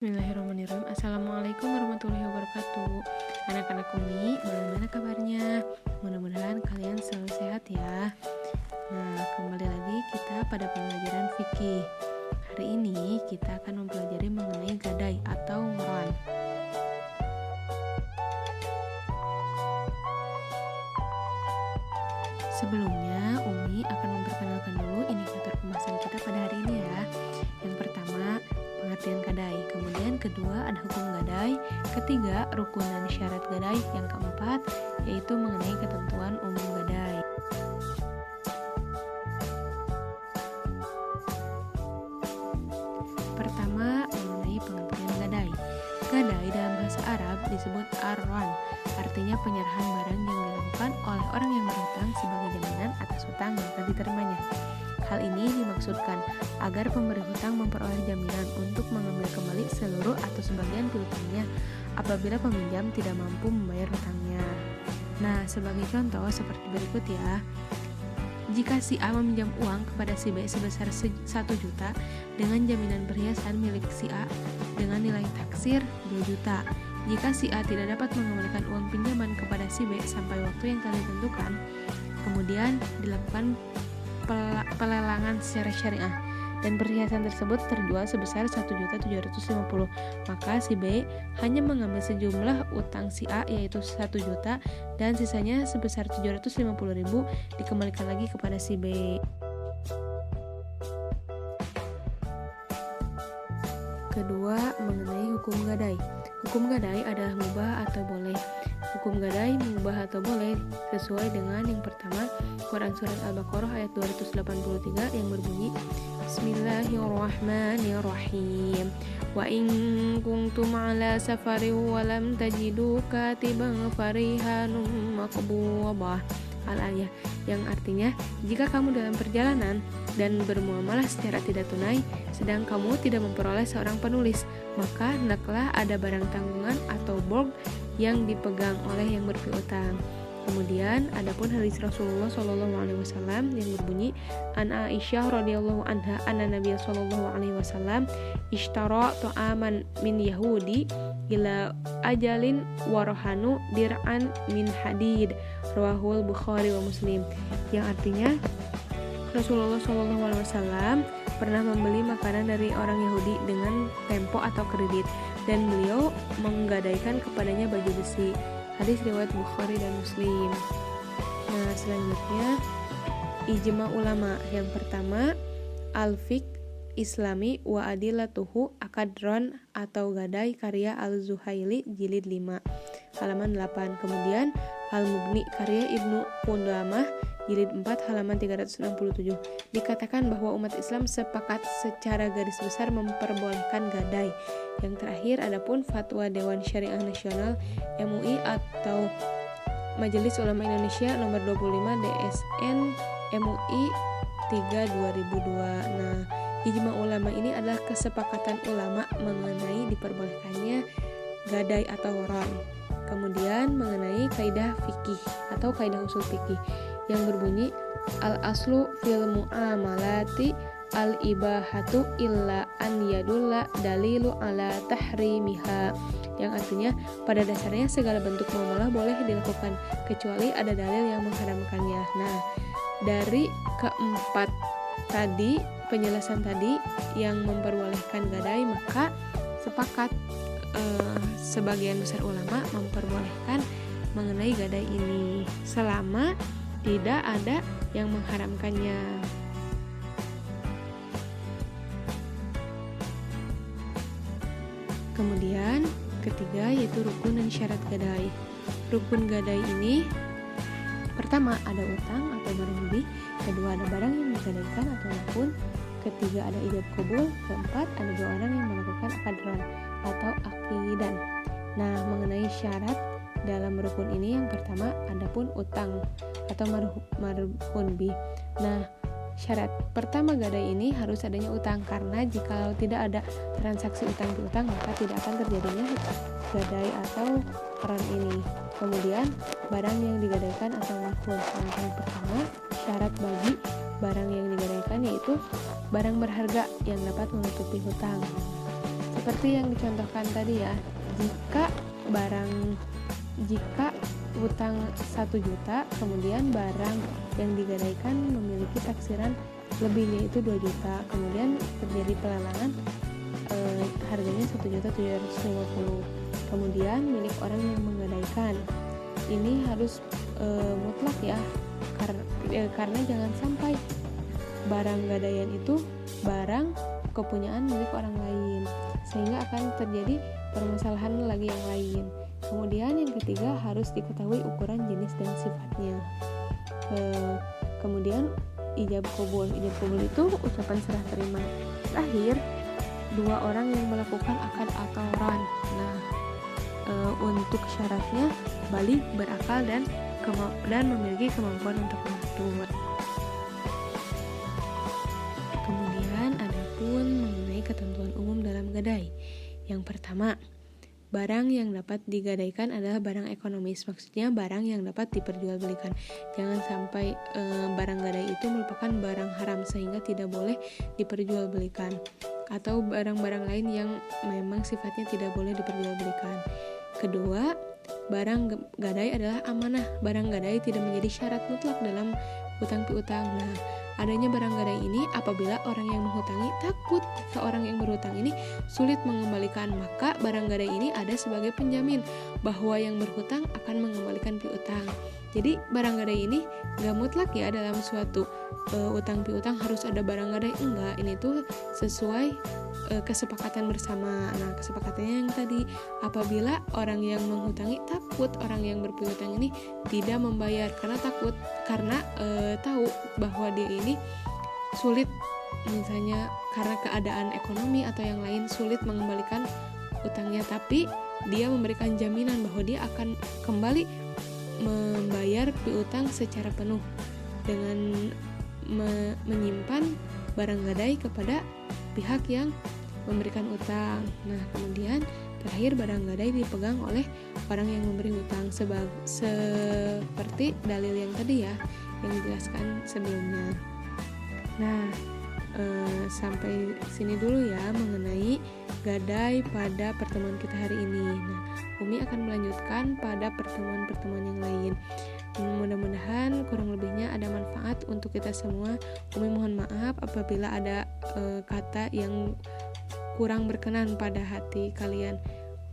Bismillahirrahmanirrahim. Assalamualaikum warahmatullahi wabarakatuh. Anak-anak Umi, bagaimana kabarnya? Mudah-mudahan kalian selalu sehat ya. Nah, kembali lagi kita pada pembelajaran fikih. Hari ini kita akan mempelajari mengenai gadai atau ngoran. Sebelumnya, Umi akan memperkenalkan dulu indikator pembahasan kita pada hari ini ya. Yang pertama, pengertian gadai. Kemudian kedua, ada hukum gadai. Ketiga, rukun dan syarat gadai. Yang keempat, yaitu mengenai ketentuan umum gadai. Pertama, mengenai pengertian gadai. Gadai dalam bahasa Arab disebut arwan, artinya penyerahan barang yang dilakukan oleh orang yang berhutang sebagai jaminan atas hutang yang akan diterimanya. Hal ini dimaksudkan agar pemberi hutang memperoleh jaminan untuk mengambil kembali seluruh atau sebagian piutangnya apabila peminjam tidak mampu membayar hutangnya. Nah, sebagai contoh seperti berikut ya. Jika si A meminjam uang kepada si B sebesar 1 juta dengan jaminan perhiasan milik si A dengan nilai taksir 2 juta. Jika si A tidak dapat mengembalikan uang pinjaman kepada si B sampai waktu yang telah ditentukan, kemudian dilakukan pelelangan secara syariah dan perhiasan tersebut terjual sebesar 1.750.000, maka si B hanya mengambil sejumlah utang si A yaitu 1 juta dan sisanya sebesar 750.000 dikembalikan lagi kepada si B. Kedua, mengenai hukum gadai. Hukum gadai adalah mubah atau boleh. Hukum gadai mubah atau boleh sesuai dengan yang pertama, Quran Surat Al-Baqarah ayat 283 yang berbunyi Bismillahirrahmanirrahim. Wa in kuntum ala safarin wa lam tajidu katiban farihanum maqbudah. Al-ayah, yang artinya jika kamu dalam perjalanan dan bermuamalah secara tidak tunai sedang kamu tidak memperoleh seorang penulis, maka hendaklah ada barang tanggungan atau borg yang dipegang oleh yang berpiutang. Kemudian adapun hadis Rasulullah SAW yang berbunyi An Aisyah radhiyallahu anha anna Nabiy sallallahu alaihi wasallam ishtara ta'aman min Yahudi ila ajalin warahanu dir'an min hadid, rawahul Bukhari wa Muslim, yang artinya Rasulullah SAW pernah membeli makanan dari orang Yahudi dengan tempo atau kredit dan beliau menggadaikan kepadanya baju besi. Hadis riwayat Bukhari dan Muslim. Nah, selanjutnya ijma ulama. Yang pertama, al-fiqh Islami wa adilatuhu akadron atau gadai karya Al-Zuhaili jilid 5 halaman 8. Kemudian Al-Mughni karya Ibnu Qudamah jilid 4 halaman 367. Dikatakan bahwa umat Islam sepakat secara garis besar memperbolehkan gadai. Yang terakhir adapun fatwa Dewan Syariah Nasional MUI atau Majelis Ulama Indonesia nomor 25 DSN MUI 3/2002. Nah, ijma ulama ini adalah kesepakatan ulama mengenai diperbolehkannya gadai atau ron. Kemudian mengenai kaidah fikih atau kaidah usul fikih yang berbunyi al-aslu fil muamalati al-ibahatu illa an yadulla dalilu ala tahrimiha, yang artinya pada dasarnya segala bentuk muamalah boleh dilakukan kecuali ada dalil yang mengharamkannya. Nah, dari keempat tadi, penjelasan tadi yang memperbolehkan gadai, maka sepakat sebagian besar ulama memperbolehkan mengenai gadai ini selama tidak ada yang mengharamkannya. Kemudian ketiga yaitu rukun dan syarat gadai. Rukun gadai ini pertama ada utang atau barang lebih, kedua ada barang yang digadaikan atau lakun, ketiga ada ijab qabul, keempat ada dua orang yang melakukan akadron atau akidan. Nah, mengenai syarat dalam rukun ini yang pertama adapun utang atau marhun bih. Nah, syarat pertama gadai ini harus adanya utang, karena jika tidak ada transaksi utang piutang maka tidak akan terjadinya gadai atau ron ini. Kemudian barang yang digadaikan atau lakun. Nah, yang pertama syarat bagi barang yang digadaikan yaitu barang berharga yang dapat menutupi hutang. seperti yang dicontohkan tadi ya, jika utang 1 juta, kemudian barang yang digadaikan memiliki taksiran lebih yaitu 2 juta, kemudian terjadi pelelangan, harganya 1.750.000, kemudian milik orang yang menggadaikan. Ini harus mutlak ya, karena jangan sampai barang gadaian itu barang kepunyaan milik orang lain, sehingga akan terjadi permasalahan lagi yang lain. Kemudian yang ketiga, harus diketahui ukuran, jenis, dan sifatnya. Kemudian ijab qabul itu ucapan serah terima. Terakhir, 2 orang yang melakukan akad atau ran. Nah, untuk syaratnya balik, berakal, dan memiliki kemampuan untuk mengatur. Kemudian adapun mengenai ketentuan umum dalam gadai. Yang pertama, barang yang dapat digadaikan adalah barang ekonomis, maksudnya barang yang dapat diperjualbelikan. Jangan sampai barang gadai itu merupakan barang haram sehingga tidak boleh diperjualbelikan, atau barang-barang lain yang memang sifatnya tidak boleh diperjualbelikan. Kedua, barang gadai adalah amanah. Barang gadai tidak menjadi syarat mutlak dalam utang piutang. Nah, adanya barang gadai ini apabila orang yang menghutangi takut jika orang yang berhutang ini sulit mengembalikan, maka barang gadai ini ada sebagai penjamin bahwa yang berhutang akan mengembalikan piutang. Jadi barang gadai ini gak mutlak ya dalam suatu utang piutang harus ada barang gadai, enggak. Ini tuh sesuai kesepakatan bersama. Nah, kesepakatannya yang tadi, apabila orang yang menghutangi takut orang yang berpiutang ini tidak membayar karena tahu bahwa dia ini sulit, misalnya karena keadaan ekonomi atau yang lain, sulit mengembalikan utangnya, tapi dia memberikan jaminan bahwa dia akan kembali membayar piutang secara penuh dengan menyimpan barang gadai kepada pihak yang memberikan utang. Nah, kemudian terakhir, barang gadai dipegang oleh orang yang memberi hutang seperti dalil yang tadi ya, yang dijelaskan sebelumnya. Nah, sampai sini dulu ya mengenai gadai pada pertemuan kita hari ini. Nah, Umi akan melanjutkan pada pertemuan-pertemuan yang lain. Mudah-mudahan kurang lebihnya ada manfaat untuk kita semua. Umi mohon maaf apabila ada kata yang kurang berkenan pada hati kalian.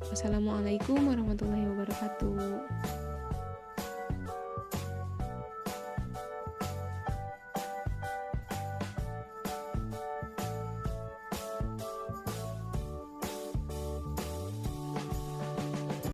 Wassalamualaikum warahmatullahi wabarakatuh.